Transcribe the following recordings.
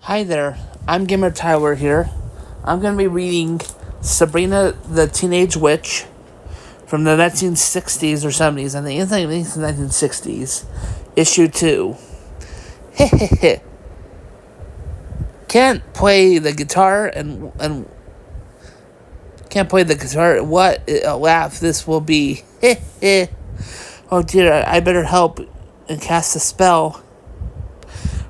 Hi there, I'm Gamer Tyler here. I'm going to be reading Sabrina the Teenage Witch from the 1960s or 70s. I think it's the 1960s. Issue 2. Can't play the guitar and can't play the guitar. What a laugh this will be. Oh dear, I better help and cast a spell.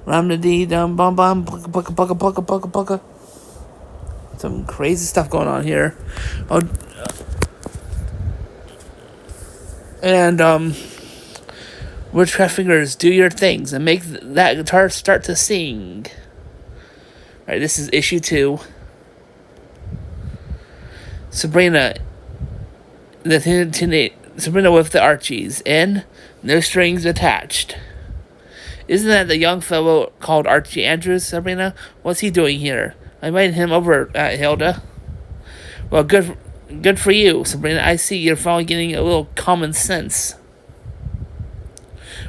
Ram the dee dum bum bum bucka bucka bucka bucka bucka. Some crazy stuff going on here. Oh, and witchcraft fingers, do your things and make that guitar start to sing. All right, this is issue 2. Sabrina, Sabrina with the Archies, and no strings attached. Isn't that the young fellow called Archie Andrews, Sabrina? What's he doing here? I invited him over at Hilda. Well, good for you, Sabrina. I see you're finally getting a little common sense.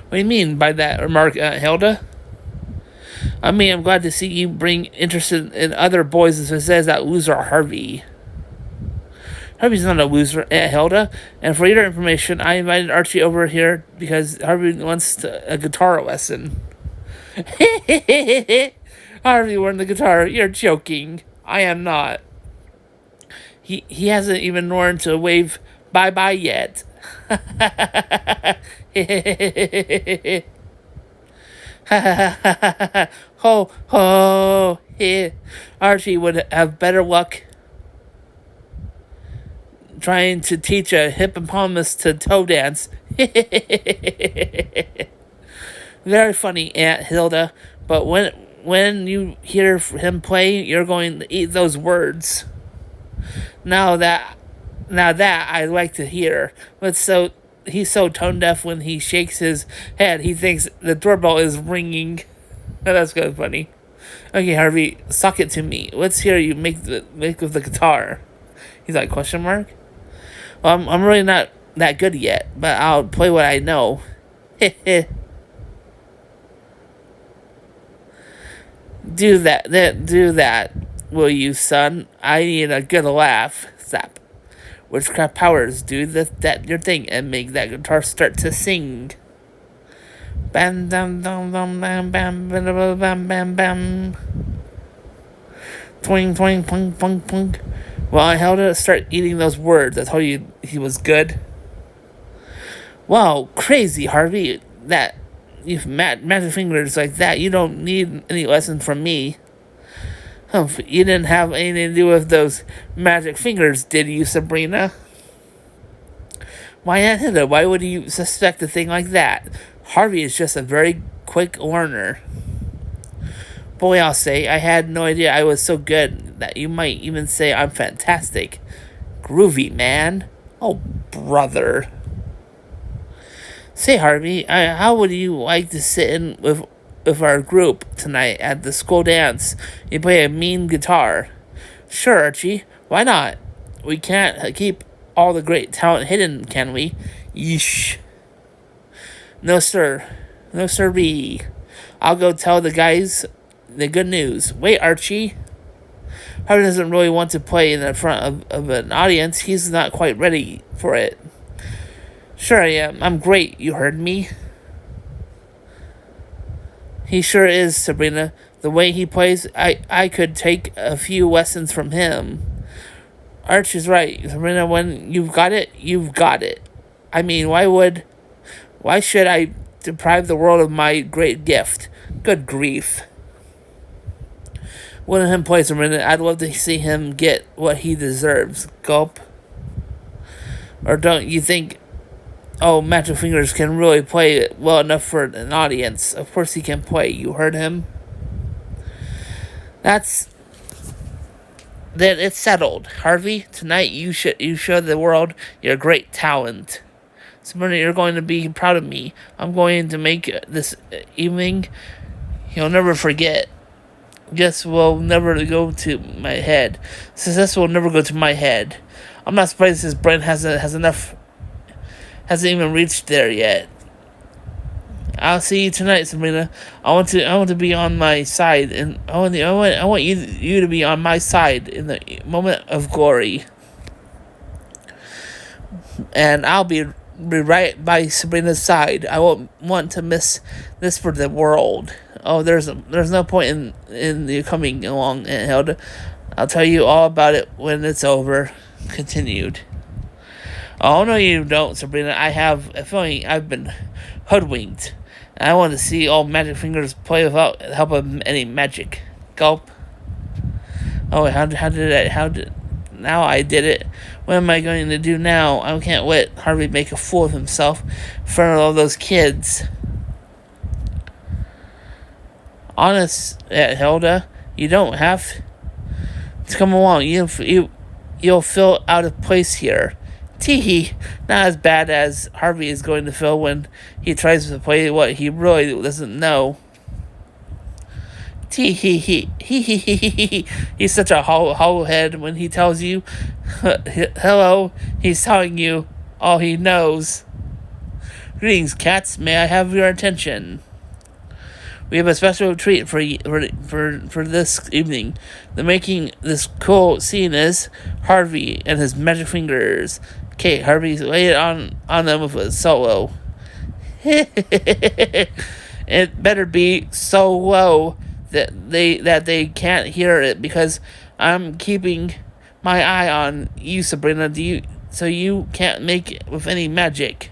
What do you mean by that remark, Hilda? I mean, I'm glad to see you bring interest in other boys as it says that loser Harvey. Harvey's not a loser, Hilda. And for your information, I invited Archie over here because Harvey wants a guitar lesson. Harvey wearing the guitar. You're joking. I am not. He hasn't even learned to wave bye-bye yet. Ho, ho, Archie would have better luck trying to teach a hippopotamus to toe dance. Very funny, Aunt Hilda. But when you hear him play, you're going to eat those words. Now that I like to hear. But so he's so tone deaf when he shakes his head, he thinks the doorbell is ringing. That's kind of funny. Okay, Harvey, suck it to me. Let's hear you make with the guitar. He's like, question mark? Well, I'm really not that good yet, but I'll play what I know. Do that, will you, son? I need a good laugh. Zap. Witchcraft powers, do that your thing and make that guitar start to sing. Bam dum dum dum bam bam bam bam bam bam. Twing twing pung pung pung. Well, I held to start eating those words. I told you he was good. Wow, crazy, Harvey. That you've magic fingers like that. You don't need any lesson from me. You didn't have anything to do with those magic fingers, did you, Sabrina? Why, Aunt Hilda, why would you suspect a thing like that? Harvey is just a very quick learner. Boy, I'll say, I had no idea I was so good that you might even say I'm fantastic. Groovy, man. Oh, brother. Say, Harvey, how would you like to sit in with our group tonight at the school dance? You play a mean guitar. Sure, Archie. Why not? We can't keep all the great talent hidden, can we? Yeesh. No, sir. No, sirree. I'll go tell the guys the good news. Wait, Archie. Harvey doesn't really want to play in the front of an audience. He's not quite ready for it. Sure I am. I'm great. You heard me? He sure is, Sabrina. The way he plays, I could take a few lessons from him. Archie's right. Sabrina, when you've got it, you've got it. I mean, why should I deprive the world of my great gift? Good grief. Wouldn't him play Sabrina? I'd love to see him get what he deserves. Gulp. Or don't you think, Magic Fingers can really play well enough for an audience? Of course he can play. You heard him? Then it's settled. Harvey, tonight you show the world your great talent. Sabrina, you're going to be proud of me. I'm going to make this evening you'll never forget. Guess will never go to my head. Success will never go to my head. I'm not surprised his brain hasn't even reached there yet. I'll see you tonight, Sabrina. I want to be on my side, and I want you to be on my side in the moment of glory, and I'll be right by Sabrina's side. I won't want to miss this for the world. Oh, there's no point in you coming along, Aunt Hilda. I'll tell you all about it when it's over. Continued. Oh no, you don't, Sabrina. I have a feeling I've been hoodwinked. I want to see all Magic Fingers play without the help of any magic. Gulp. Oh, now I did it. What am I going to do now? I can't let Harvey make a fool of himself in front of all those kids. Honest, Hilda, you don't have to come along. You'll feel out of place here. Teehee, not as bad as Harvey is going to feel when he tries to play what he really doesn't know. Teehee, he's such a hollow head when he tells you, hello, he's telling you all he knows. Greetings, cats, may I have your attention? We have a special treat for this evening. The making this cool scene is Harvey and his magic fingers. Okay, Harvey's laid on them with a solo. It better be so low that they can't hear it, because I'm keeping my eye on you, Sabrina. So you can't make it with any magic.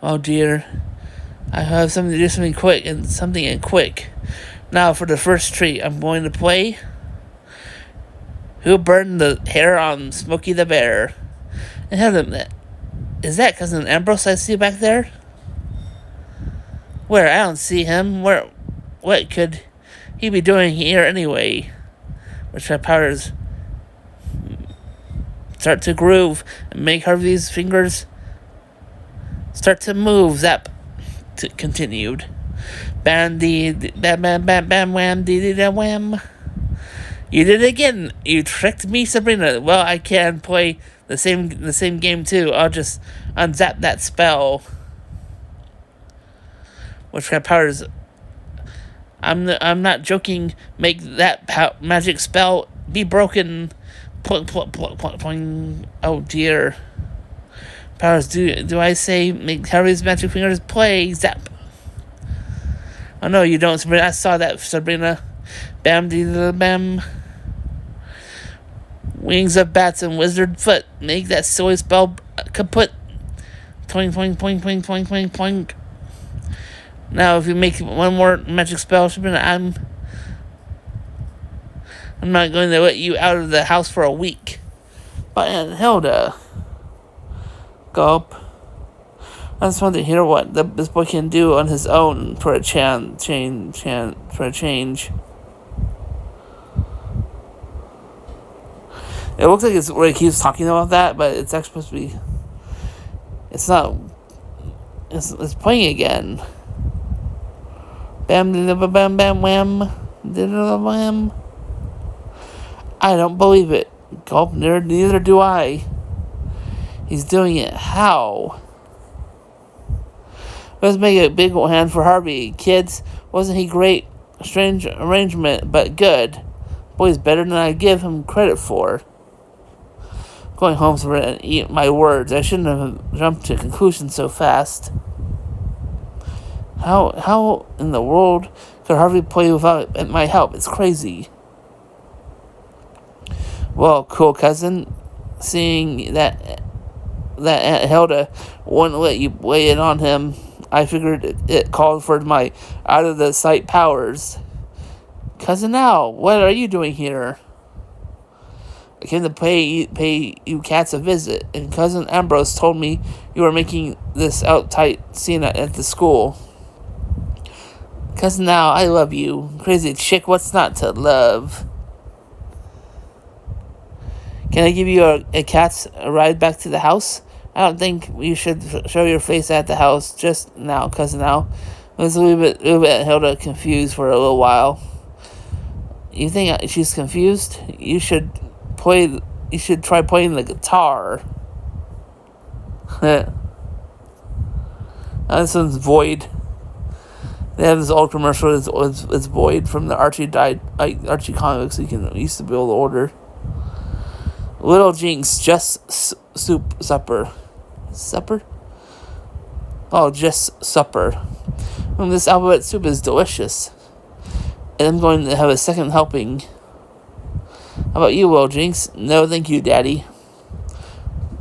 Oh dear. I have something to do, something quick. Now for the first treat, I'm going to play Who Burned the Hair on Smokey the Bear. And is that Cousin Ambrose I see back there? Where? I don't see him. What could he be doing here anyway? Which my powers start to groove and make Harvey's fingers start to move. Zap. Continued. Bam dee bam bam bam bam wham dee dee da wham. You did it again. You tricked me, Sabrina. Well, I can play the same game too. I'll just unzap that spell. Which kind of powers? I'm not joking. Make that magic spell be broken. Oh dear. Powers, do I say make Harry's magic fingers play? Zap. Oh no, you don't, Sabrina. I saw that, Sabrina. Bam dee bam. Wings of bats and wizard foot. Make that silly spell kaput. Poing poing poing poing poing poing poing. Now if you make one more magic spell, Sabrina, I'm not going to let you out of the house for a week. But Aunt Hilda. Gulp. I just want to hear what this boy can do on his own for a change. It looks like it's where he keeps talking about that, but it's actually supposed to be. It's not. It's playing again. Bam, bam, bam, bam, wham, wham. I don't believe it. Gulp. Neither do I. He's doing it. How? Let's make a big hand for Harvey. Kids, wasn't he great? Strange arrangement, but good. Boy's better than I give him credit for. Going home and eat my words. I shouldn't have jumped to conclusions so fast. How in the world could Harvey play without my help? It's crazy. Well, cool, cousin. Seeing that Aunt Hilda wouldn't let you lay it on him, I figured it called for my out-of-the-sight powers. Cousin Al, what are you doing here? I came to pay you cats a visit, and Cousin Ambrose told me you were making this out-tight scene at the school. Cousin Al, I love you. Crazy chick, what's not to love? Can I give you a cat's ride back to the house? I don't think you should show your face at the house just now, Cousin Al. I was a little bit Hilda confused for a little while. You think she's confused? You should try playing the guitar. This one's Void. They have this old commercial. It's Void from the Archie comics. You used to be able to order. Little Jinx, just supper. Oh, just supper. This alphabet soup is delicious. And I'm going to have a second helping. How about you, Little Jinx? No, thank you, Daddy.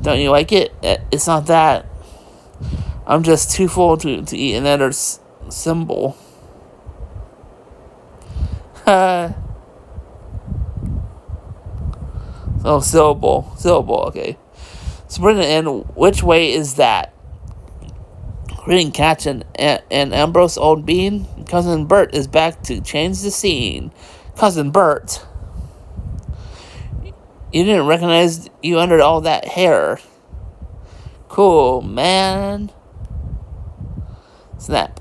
Don't you like it? It's not that. I'm just too full to eat another symbol. Oh, syllable, okay. Sabrina, and which way is that? Reading Catch and Ambrose Old Bean. Cousin Bert is back to change the scene. Cousin Bert. You didn't recognize you under all that hair. Cool, man. Snap.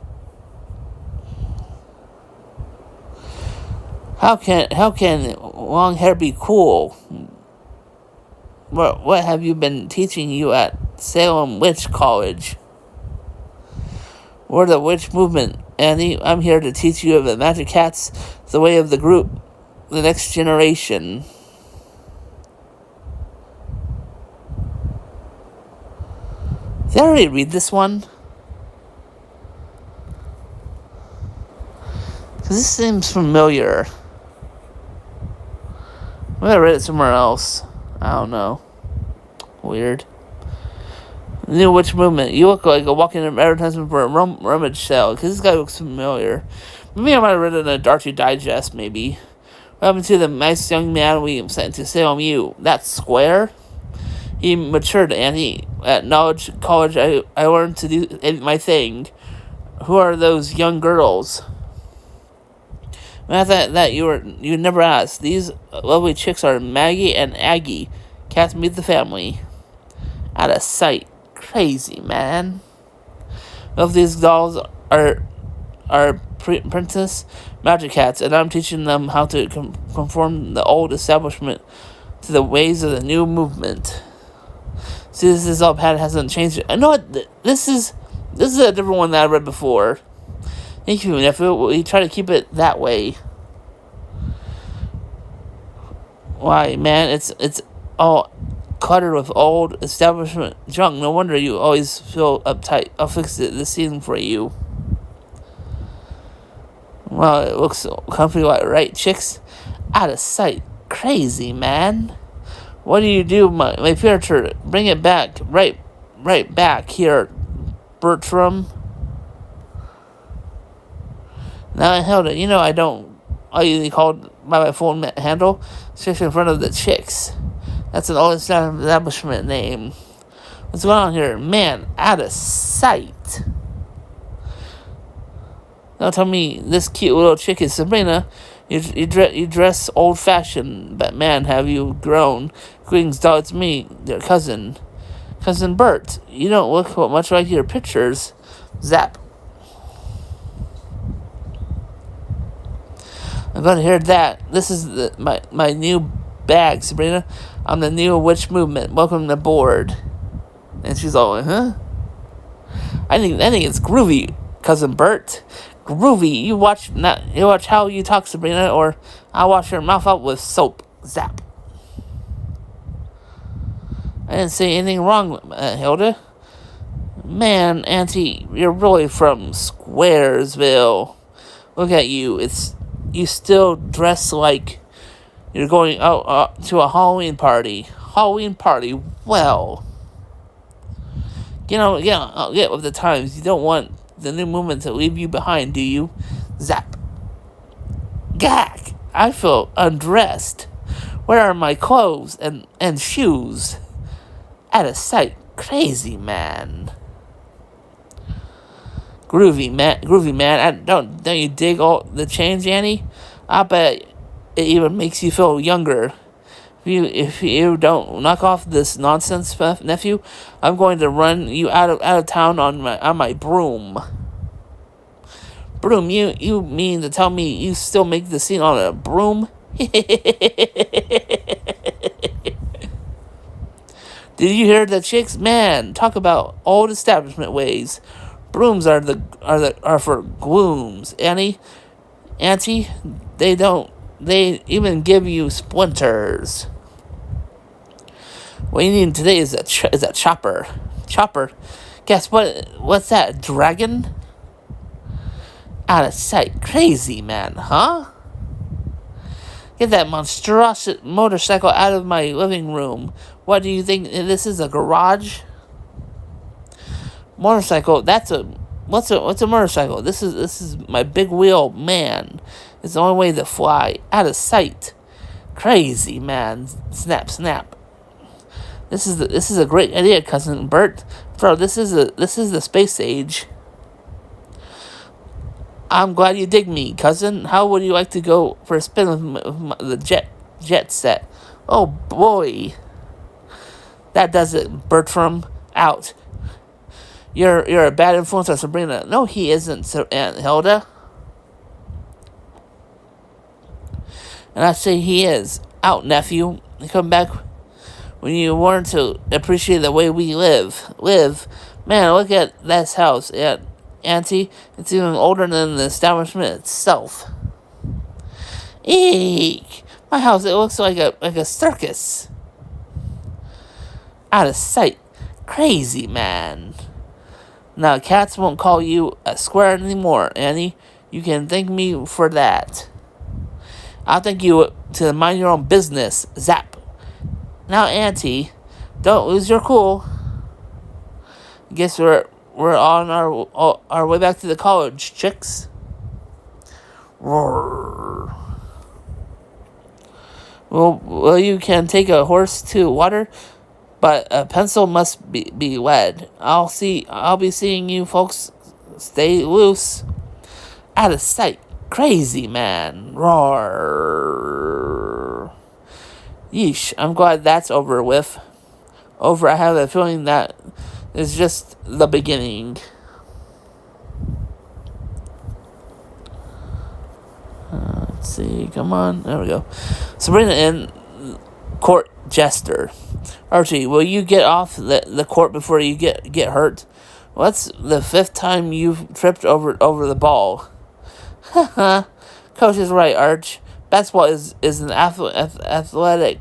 How can long hair be cool? What have you been teaching you at Salem Witch College? We're the witch movement, Annie. I'm here to teach you the Magic Cats, the way of the group, the next generation. Did I already read this one? Because this seems familiar. Maybe I read it somewhere else. I don't know. Weird. New Witch Movement. You look like a walking advertisement for a rummage sale. Because this guy looks familiar. Maybe I might have read it in a Darcy Digest, maybe. What happened to the nice young man we sent to Salem U? That's Square? He matured, Annie. At Knowledge College, I learned to do my thing. Who are those young girls? I thought that you never asked. These lovely chicks are Maggie and Aggie. Cats meet the family. Out of sight. Crazy, man. Both these dolls are Princess Magic Cats, and I'm teaching them how to conform the old establishment to the ways of the new movement. See, this all pad hasn't changed. I know what this is a different one that I read before. Thank you, nephew. We try to keep it that way. Why, man? It's all cluttered with old establishment junk. No wonder you always feel uptight. I'll fix this scene for you. Well, it looks comfy, right, chicks? Out of sight. Crazy, man. What do you do, my furniture? Bring it back. Right back here, Bertram. Now I held it. I don't. I usually called by my phone handle, especially in front of the chicks. That's an old establishment name. What's going on here? Man, out of sight. Now tell me this cute little chick is Sabrina. You dress old-fashioned, but man, have you grown. Greetings, doll, it's me, your cousin. Cousin Bert. You don't look much like your pictures. Zap. I'm going to hear that. This is my new bag, Sabrina. I'm the new witch movement. Welcome aboard. And she's all, huh? I think it's groovy, Cousin Bert. Groovy. You watch how you talk, Sabrina, or I'll wash your mouth out with soap. Zap. I didn't say anything wrong, Hilda. Man, Auntie, you're really from Squaresville. Look at you. You still dress like you're going out to a Halloween party. Halloween party. Well, get with the times. You don't want the new movement to leave you behind, do you? Zap. Gak. I feel undressed. Where are my clothes and shoes? Out of sight. Crazy, man. Groovy, man. Don't you dig all the change, Annie? I bet it even makes you feel younger. If you don't knock off this nonsense, nephew, I'm going to run you out of town on my broom. Broom? You mean to tell me you still make the scene on a broom? Did you hear the chicks? Man, talk about old establishment ways. Brooms are for glooms, Auntie. They even give you splinters. What you need today is a chopper. Chopper. Guess what? What's that? Dragon? Out of sight. Crazy, man, huh? Get that monstrous motorcycle out of my living room. What do you think? This is a garage? Motorcycle? What's a motorcycle? This is my big wheel, man. It's the only way to fly. Out of sight. Crazy, man. Snap, snap. This is a great idea, Cousin Bert. Bro, this is the space age. I'm glad you dig me, cousin. How would you like to go for a spin with the jet set? Oh boy, that does it, Bertram. Out. You're a bad influence on Sabrina. No, he isn't, Aunt Hilda. And I say he is. Out, nephew. Come back when you learn to appreciate the way we live. Man, look at this house, Auntie. It's even older than the establishment itself. Eek! My house, it looks like a circus. Out of sight. Crazy, man. Now, cats won't call you a square anymore, Annie. You can thank me for that. I'll thank you to mind your own business. Zap. Now, Auntie, don't lose your cool. Guess we're on our way back to the college, chicks. Roar. Well, you can take a horse to water, but a pencil must be lead. I'll be seeing you folks. Stay loose. Out of sight. Crazy, man. Roar. Yeesh. I'm glad that's over with. I have a feeling that is just the beginning. Let's see. Come on. There we go. Sabrina and court jester. Archie, will you get off the court before you get hurt? Well, that's the 5th time you've tripped over the ball. Haha. Coach is right, Arch. Basketball is an athlete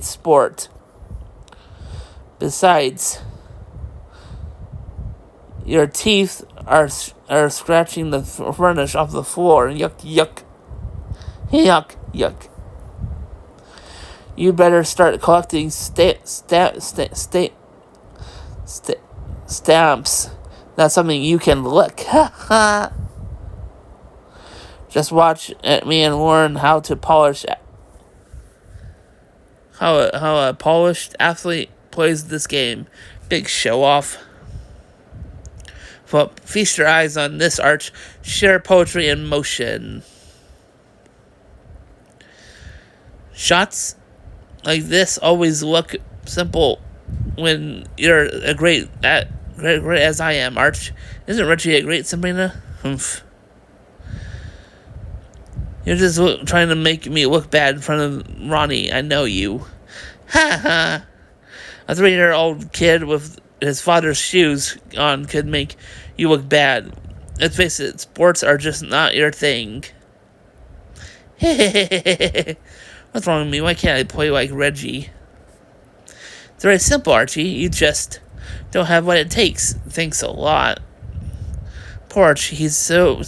sport. Besides, your teeth are scratching the furnish off the floor. Yuck, yuck. Yuck, yuck. You better start collecting stamps. That's something you can lick. Ha ha. Just watch at me and learn how to polish. How a polished athlete plays this game. Big show off. But feast your eyes on this, Arch. Share poetry in motion. Shots like this always look simple when you're great as I am, Arch. Isn't Reggie a great Sabrina? Humph. You're just trying to make me look bad in front of Ronnie. I know you. Ha ha. A 3-year-old kid with his father's shoes on could make you look bad. Let's face it, sports are just not your thing. What's wrong with me? Why can't I play like Reggie? It's very simple, Archie. You just don't have what it takes. Thanks a lot. Poor Archie, he's so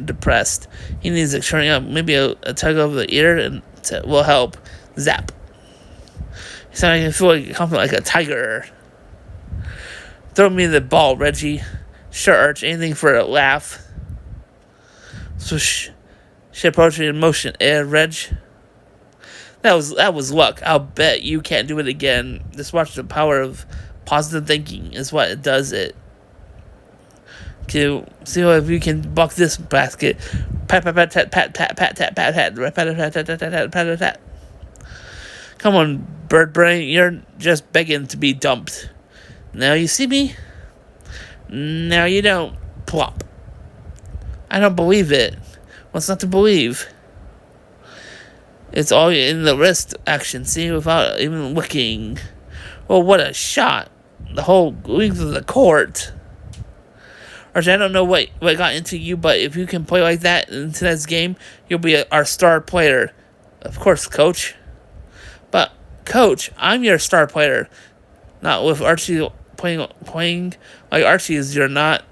depressed. He needs a turning up. Maybe a tug over the ear will help. Zap. He's starting to feel like a tiger. Throw me the ball, Reggie. Sure, Arch. Anything for a laugh. Swoosh. Shit poetry in motion, Reg? That was luck. I'll bet you can't do it again. Just watch the power of positive thinking is what it does it. To see if you can buck this basket. Pat pat pat pat pat pat pat pat pat pat pat pat pat pat. Come on, bird brain. You're just begging to be dumped. Now you see me? Now you don't. Plop. I don't believe it. What's not to believe? It's all in the wrist action, see, without even looking. Well, what a shot. The whole length of the court. Archie, I don't know what got into you, but if you can play like that in tonight's game, you'll be our star player. Of course, Coach. But, Coach, I'm your star player. Not with Archie playing like Archie is. You're not.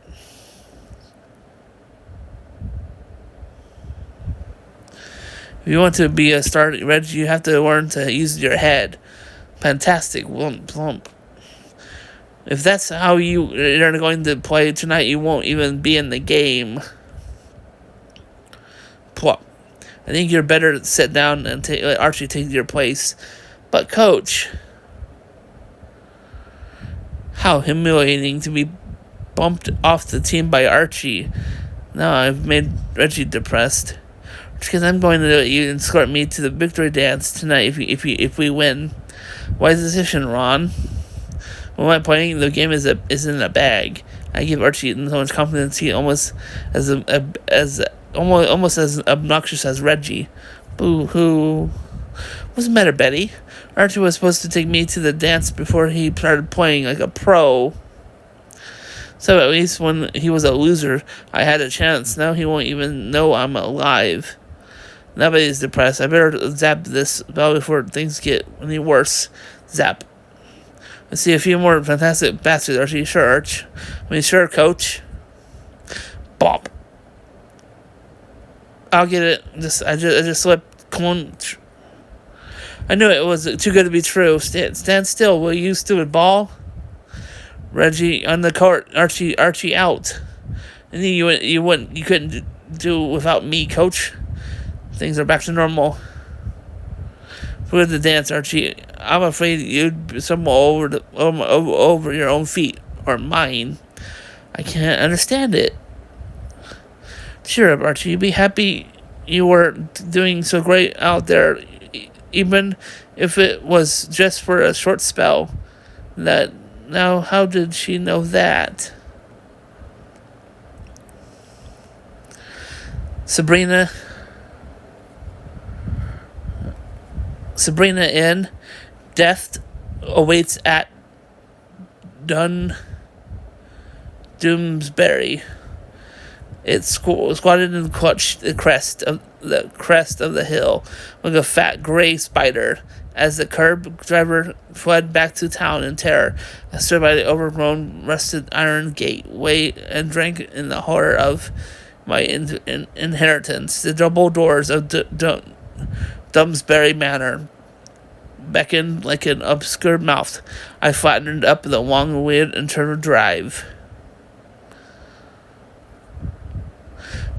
If you want to be a star, Reggie, you have to learn to use your head. Fantastic. Plump. If that's how you're going to play tonight, you won't even be in the game. Plump. I think you're better to sit down and let Archie take your place. But, Coach, how humiliating to be bumped off the team by Archie. Now I've made Reggie depressed. Because I'm going to let you escort me to the victory dance tonight if we win. Wise decision, Ron. When I'm playing, the game is in a bag. I give Archie so much confidence he almost as obnoxious as Reggie. Boo hoo. What's the matter, Betty? Archie was supposed to take me to the dance before he started playing like a pro. So at least when he was a loser, I had a chance. Now he won't even know I'm alive. Nobody's depressed. I better zap this spell before things get any worse. Zap. Let's see a few more fantastic bastards. Archie, sure, Arch. Sure, Coach. Bop. I'll get it. I just slipped. Come on. I knew it was too good to be true. Stand still, will you, stupid ball? Reggie on the court. Archie out. And you couldn't do without me, Coach. Things are back to normal. For the dance, Archie. I'm afraid you'd stumble over your own feet or mine. I can't understand it. Cheer up, Archie. Be happy you were doing so great out there, even if it was just for a short spell. Now, how did she know that? Sabrina in. Death awaits at Doomsbury. It squatted and clutched the crest of the hill like a fat gray spider. As the curb driver fled back to town in terror, I stood by the overgrown rusted iron gateway and drank in the horror of my inheritance. The double doors of Doomsbury Manor beckoned like an obscure mouth. I flattened up the long, weird, internal drive.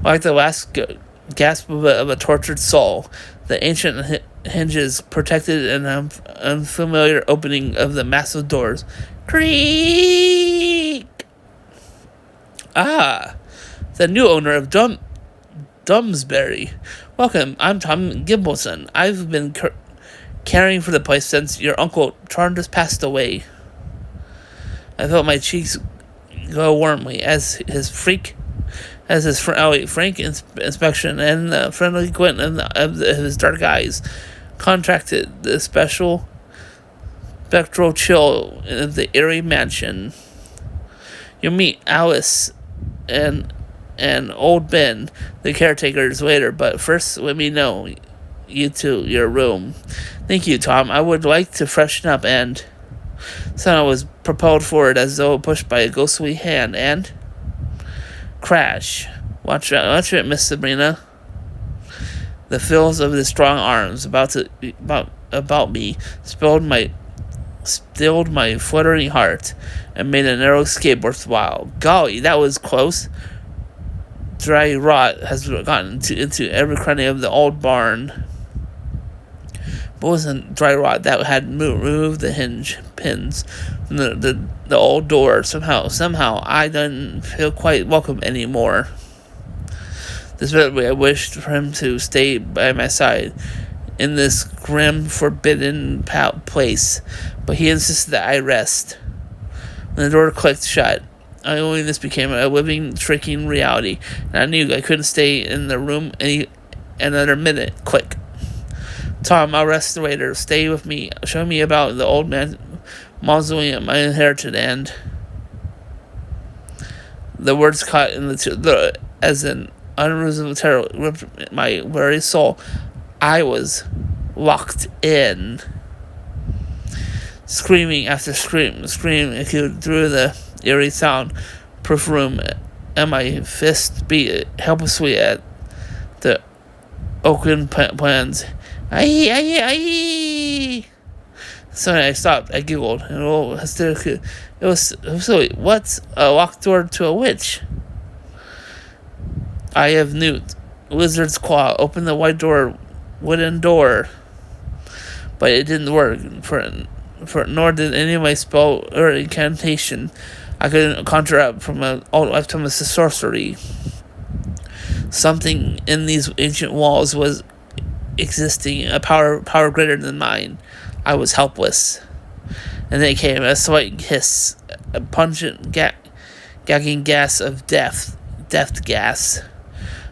Like the last gasp of a tortured soul, the ancient hinges protected an unfamiliar opening of the massive doors. Creak! Ah, the new owner of Doomsbury. Welcome, I'm Tom Gimbleson. I've been caring for the place since your uncle Charles passed away. I felt my cheeks glow warmly as his frank inspection and the friendly glint of his dark eyes contracted the spectral chill of the eerie mansion. You'll meet Alice and old Ben, the caretakers, later, but first let me know you to your room. Thank you, Tom. I would like to freshen up. And Sana was propelled forward as though pushed by a ghostly hand, and crash. Watch it, Miss Sabrina. The fills of the strong arms about me stilled my fluttering heart and made a narrow escape worthwhile. Golly, that was close. Dry rot has gotten into every cranny of the old barn. But it wasn't dry rot that had removed the hinge pins from the old door. Somehow, I didn't feel quite welcome anymore. Desperately, I wished for him to stay by my side in this grim, forbidden place, but he insisted that I rest. When the door clicked shut, loneliness became a living, shrieking reality, and I knew I couldn't stay in the room another minute. Click. Tom, I'll rest later. Stay with me. Show me about the old man mausoleum I inherited, and The words caught in as an unreasonable terror ripped my very soul. I was locked in. Screaming after scream echoed through the eerie sound-proof room, and my fist beat helplessly at the oaken plans. Aye, aye, aye! Suddenly I stopped. I giggled, and hysterically. It was silly. What's a locked door to a witch? I have Newt. Lizard's claw. Opened the wooden door. But it didn't work, nor did any of my spell or incantation I couldn't conjure up from an old lifetime of sorcery. Something in these ancient walls was existing, a power greater than mine. I was helpless. And then it came, a slight hiss, a pungent, gagging gas of death gas.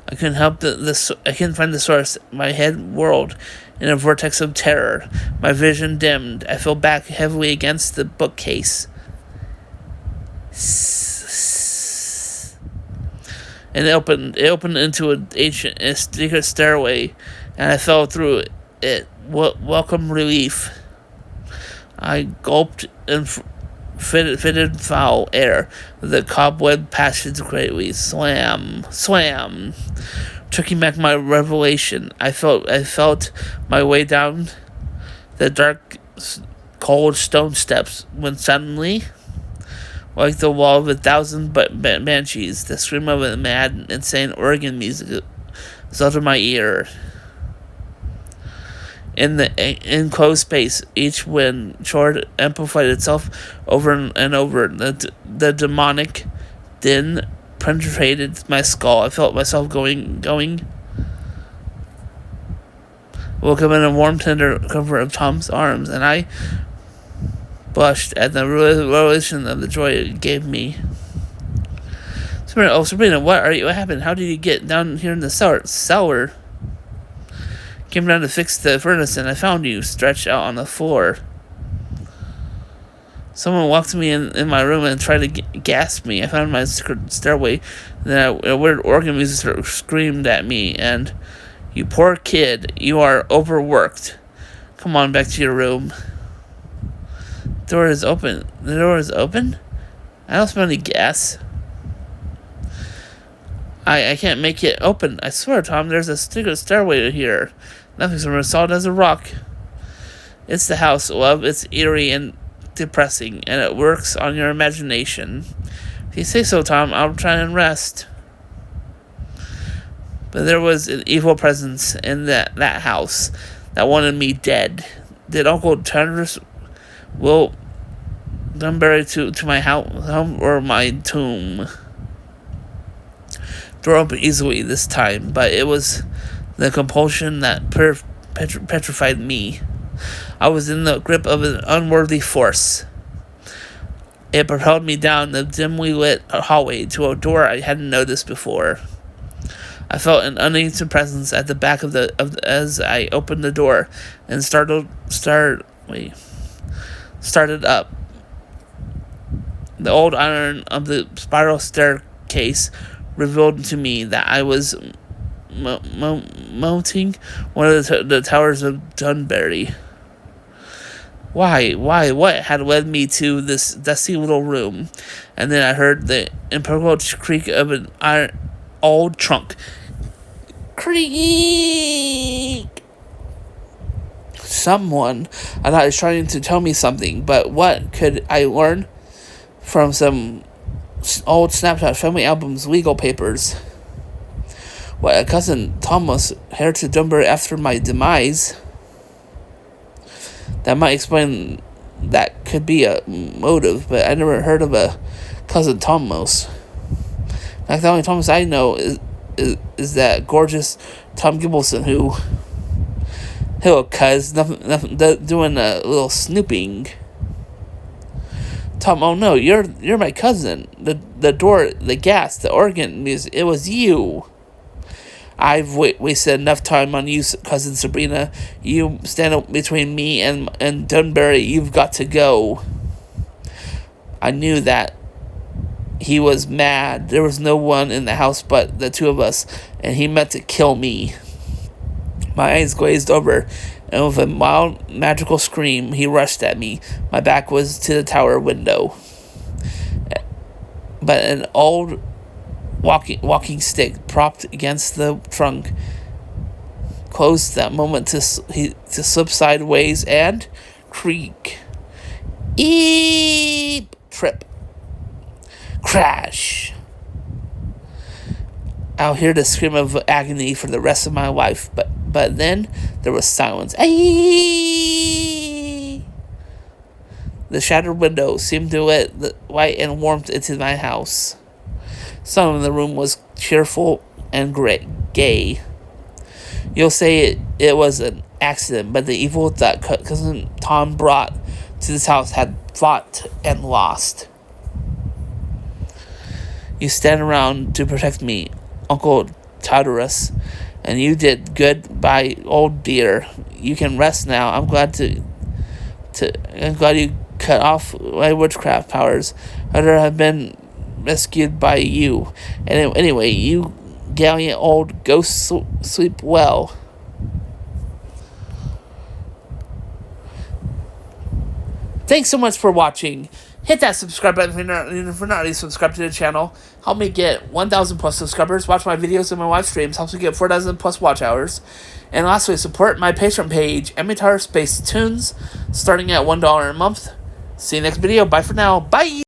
I couldn't help I couldn't find the source. My head whirled in a vortex of terror. My vision dimmed. I fell back heavily against the bookcase. And it opened into an ancient secret stairway, and I fell through it. Welcome relief. I gulped and fitted foul air. The cobweb passage greatly. Slam. Taking back my revelation, I felt my way down the dark, cold stone steps when suddenly, like the wall of 1,000 banshees, the scream of a mad, insane organ music was in my ear. In the enclosed space, each wind chord amplified itself over and over. The demonic din penetrated my skull. I felt myself going. Woke up in a warm, tender comfort of Tom's arms, and I blushed at the revelation of the joy it gave me. Sabrina, what happened? How did you get down here in the cellar? Came down to fix the furnace, and I found you stretched out on the floor. Someone walked me in my room and tried to gas me. I found my secret stairway, and then a weird organ music screamed at me, and, you poor kid, you are overworked. Come on back to your room. The door is open. The door is open? I don't smell any gas. I can't make it open. I swear, Tom, there's a secret stairway here. Nothing's as solid as a rock. It's the house, love. It's eerie and depressing, and it works on your imagination. If you say so, Tom, I'll try and rest. But there was an evil presence in that house that wanted me dead. Did Uncle Tendris will Dunbury to my home or my tomb? Door opened easily this time, but it was the compulsion that petrified me. I was in the grip of an unworthy force. It propelled me down the dimly lit hallway to a door I hadn't noticed before. I felt an uneasy presence at the back as I opened the door and started up. The old iron of the spiral staircase revealed to me that I was mounting one of the towers of Dunbury. Why? What had led me to this dusty little room? And then I heard the impeccable creak of an old trunk. Creak! Someone, I thought, was trying to tell me something, but what could I learn from some old snapshot family albums, legal papers? What, a cousin Thomas inherited Dunbury after my demise? That might explain. That could be a motive, but I never heard of a cousin Thomas. In fact, the only Thomas I know is that gorgeous Tom Gibbleson who, hello, cuz, nothing, doing a little snooping. Tom, oh no, you're my cousin. The door, the gas, the organ music, it was you. I've wasted enough time on you, cousin Sabrina. You stand up between me and Dunbury. You've got to go. I knew that He was mad. There was no one in the house but the two of us, and he meant to kill me. My eyes glazed over, and with a mild, magical scream, he rushed at me. My back was to the tower window, but an old walking stick propped against the trunk closed that moment to slip sideways and creak. Eep! Trip. Crash. I'll hear the scream of agony for the rest of my life, but then there was silence. Aye! The shattered window seemed to let the light and warmth into my house. Some of the room was cheerful and gay. You'll say it was an accident, but the evil that Cousin Tom brought to this house had fought and lost. You stand around to protect me, Uncle Tartarus, and you did good by old dear. You can rest now. I'm glad you cut off my witchcraft powers. I'd rather have been rescued by you. And anyway, you gallant old ghost, sleep well. Thanks so much for watching. Hit that subscribe button if you're not already subscribed to the channel. Help me get 1,000 plus subscribers. Watch my videos and my live streams. Helps me get 4,000 plus watch hours. And lastly, support my Patreon page, Emitar Space Tunes, starting at $1 a month. See you next video. Bye for now. Bye!